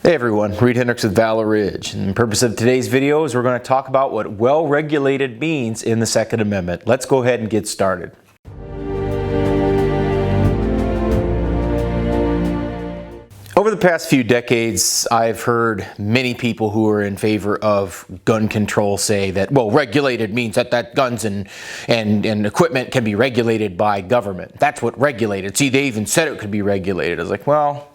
Hey everyone, Reid Henrichs with Valor. And the purpose of today's video is we're going to talk about what well-regulated means in the Second Amendment. Let's go ahead and get started. Over the past few decades, I've heard many people who are in favor of gun control say that, well, regulated means that guns and equipment can be regulated by government. That's what regulated. See, they even said it could be regulated. I was like, well,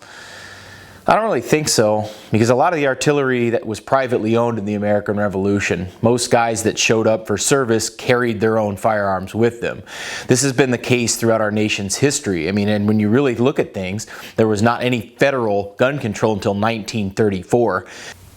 I don't really think so, because a lot of the artillery that was privately owned in the American Revolution, most guys that showed up for service carried their own firearms with them. This has been the case throughout our nation's history. I mean, and when you really look at things, there was not any federal gun control until 1934.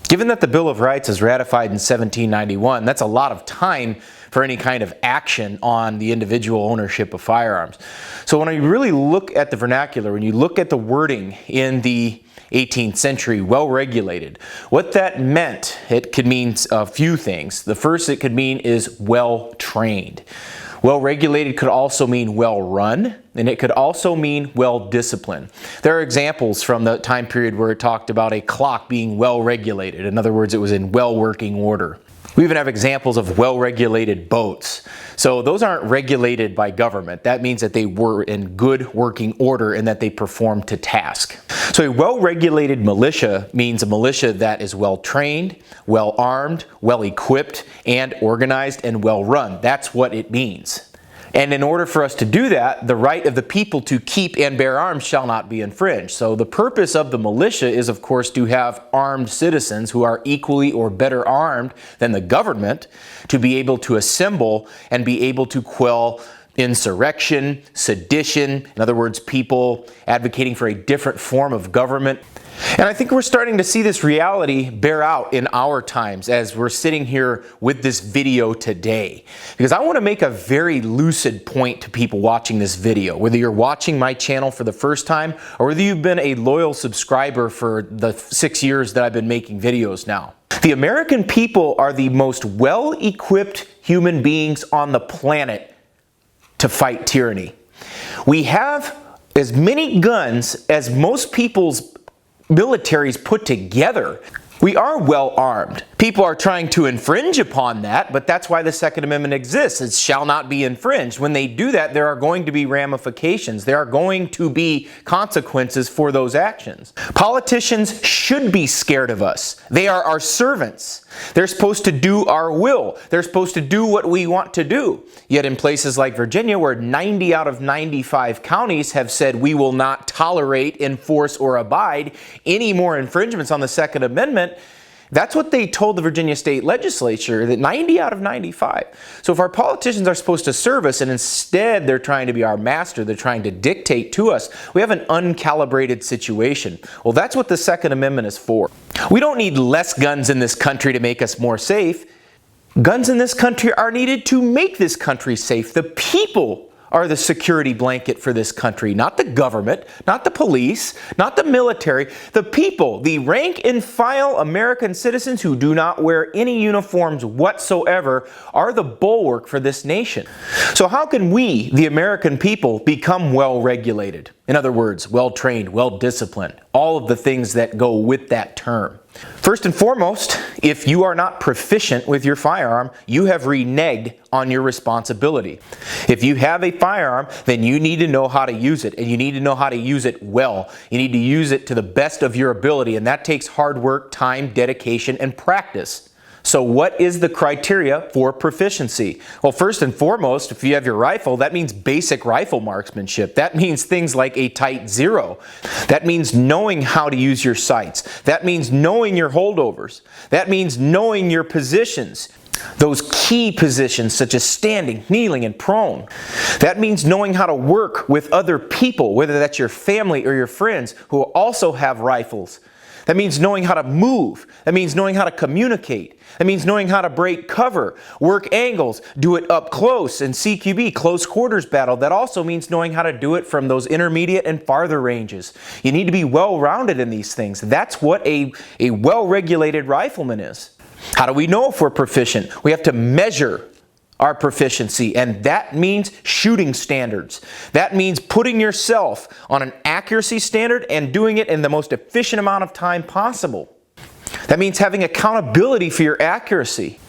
Given that the Bill of Rights was ratified in 1791, that's a lot of time for any kind of action on the individual ownership of firearms. So when you really look at the vernacular, when you look at the wording in the 18th century, well-regulated, what that meant, it could mean a few things. The first it could mean is well-trained. Well-regulated could also mean well-run, and it could also mean well-disciplined. There are examples from the time period where it talked about a clock being well-regulated. In other words, it was in well-working order. We even have examples of well-regulated boats. So those aren't regulated by government. That means that they were in good working order and that they performed to task. So a well-regulated militia means a militia that is well-trained, well-armed, well-equipped, and organized and well-run. That's what it means. And in order for us to do that, the right of the people to keep and bear arms shall not be infringed. So the purpose of the militia is, of course, to have armed citizens who are equally or better armed than the government to be able to assemble and be able to quell insurrection, sedition, in other words, people advocating for a different form of government. And I think we're starting to see this reality bear out in our times as we're sitting here with this video today. Because I want to make a very lucid point to people watching this video, whether you're watching my channel for the first time or whether you've been a loyal subscriber for the 6 years that I've been making videos now. The American people are the most well-equipped human beings on the planet to fight tyranny. We have as many guns as most people's militaries put together. We are well armed. People are trying to infringe upon that, but that's why the Second Amendment exists. It shall not be infringed. When they do that, there are going to be ramifications. There are going to be consequences for those actions. Politicians should be scared of us. They are our servants. They're supposed to do our will. They're supposed to do what we want to do. Yet in places like Virginia, where 90 out of 95 counties have said we will not tolerate, enforce, or abide any more infringements on the Second Amendment, that's what they told the Virginia State Legislature, that 90 out of 95. So if our politicians are supposed to serve us and instead they're trying to be our master, they're trying to dictate to us, we have an uncalibrated situation. Well, that's what the Second Amendment is for. We don't need less guns in this country to make us more safe. Guns in this country are needed to make this country safe. The people are the security blanket for this country, not the government, not the police, not the military. The people, the rank and file American citizens who do not wear any uniforms whatsoever, are the bulwark for this nation. So how can we, the American people, become well-regulated? In other words, well-trained, well-disciplined, all of the things that go with that term. First and foremost, if you are not proficient with your firearm, you have reneged on your responsibility. If you have a firearm, then you need to know how to use it, and you need to know how to use it well. You need to use it to the best of your ability, and that takes hard work, time, dedication, and practice. So what is the criteria for proficiency? Well, first and foremost, if you have your rifle, that means basic rifle marksmanship. That means things like a tight zero. That means knowing how to use your sights. That means knowing your holdovers. That means knowing your positions. Those key positions such as standing, kneeling, and prone. That means knowing how to work with other people, whether that's your family or your friends who also have rifles. That means knowing how to move. That means knowing how to communicate. That means knowing how to break cover, work angles, do it up close in CQB, close quarters battle. That also means knowing how to do it from those intermediate and farther ranges. You need to be well-rounded in these things. That's what a well-regulated rifleman is. How do we know if we're proficient? We have to measure our proficiency, and that means shooting standards. That means putting yourself on an accuracy standard and doing it in the most efficient amount of time possible. That means having accountability for your accuracy.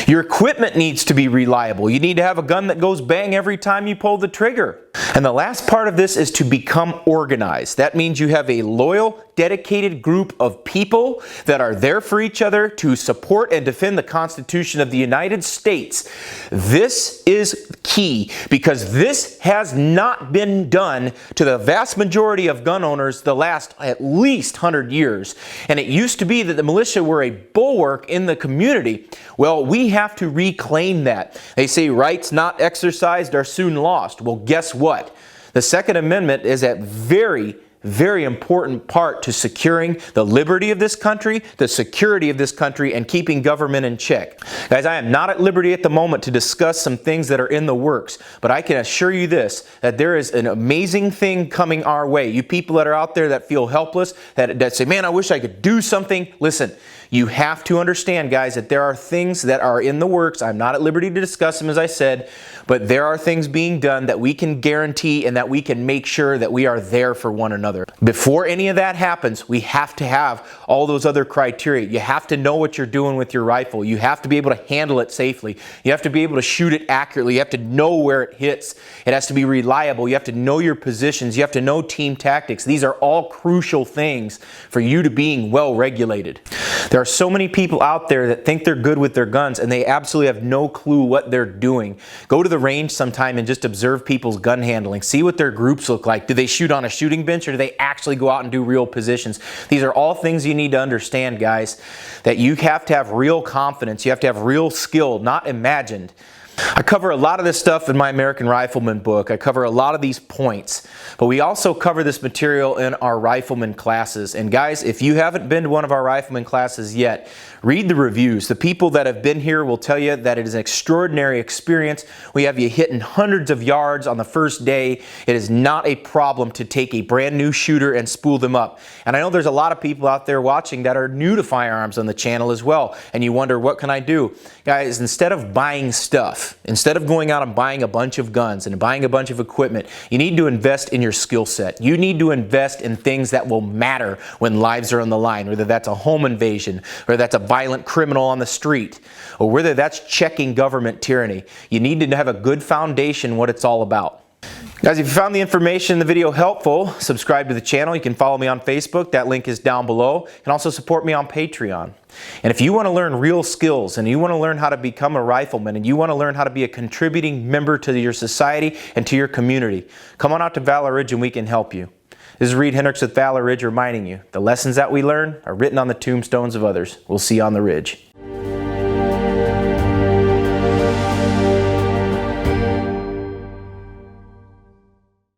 Your equipment needs to be reliable. You need to have a gun that goes bang every time you pull the trigger. And the last part of this is to become organized. That means you have a loyal, dedicated group of people that are there for each other to support and defend the Constitution of the United States. This is key because this has not been done to the vast majority of gun owners the last at least 100 years. And it used to be that the militia were a bulwark in the community. Well, we have to reclaim that. They say rights not exercised are soon lost. Well, guess what? The Second Amendment is a very important part to securing the liberty of this country, the security of this country, and keeping government in check. Guys, I am not at liberty at the moment to discuss some things that are in the works, but I can assure you this, that there is an amazing thing coming our way. You people that are out there that feel helpless, that say, man, I wish I could do something. Listen, you have to understand, guys, that there are things that are in the works. I'm not at liberty to discuss them, as I said, but there are things being done that we can guarantee and that we can make sure that we are there for one another. Before any of that happens, we have to have all those other criteria. You have to know what you're doing with your rifle. You have to be able to handle it safely. You have to be able to shoot it accurately. You have to know where it hits. It has to be reliable. You have to know your positions. You have to know team tactics. These are all crucial things for you to being well regulated. There are so many people out there that think they're good with their guns and they absolutely have no clue what they're doing. Go to the range sometime and just observe people's gun handling. See what their groups look like. Do they shoot on a shooting bench or do they actually go out and do real positions? These are all things you need to understand, guys, that you have to have real confidence. You have to have real skill, not imagined. I cover a lot of this stuff in my American Rifleman book. I cover a lot of these points, but we also cover this material in our rifleman classes. And guys, if you haven't been to one of our rifleman classes yet, read the reviews. The people that have been here will tell you that it is an extraordinary experience. We have you hitting hundreds of yards on the first day. It is not a problem to take a brand new shooter and spool them up. And I know there's a lot of people out there watching that are new to firearms on the channel as well. And you wonder, what can I do? Guys, instead of buying stuff, instead of going out and buying a bunch of guns and buying a bunch of equipment, you need to invest in your skill set. You need to invest in things that will matter when lives are on the line, whether that's a home invasion, or that's a violent criminal on the street, or whether that's checking government tyranny. You need to have a good foundation what it's all about. Guys, if you found the information in the video helpful, subscribe to the channel. You can follow me on Facebook. That link is down below. You can also support me on Patreon. And if you want to learn real skills and you want to learn how to become a rifleman and you want to learn how to be a contributing member to your society and to your community, come on out to Valor Ridge and we can help you. This is Reid Henrichs with Valor Ridge reminding you, the lessons that we learn are written on the tombstones of others. We'll see you on the ridge.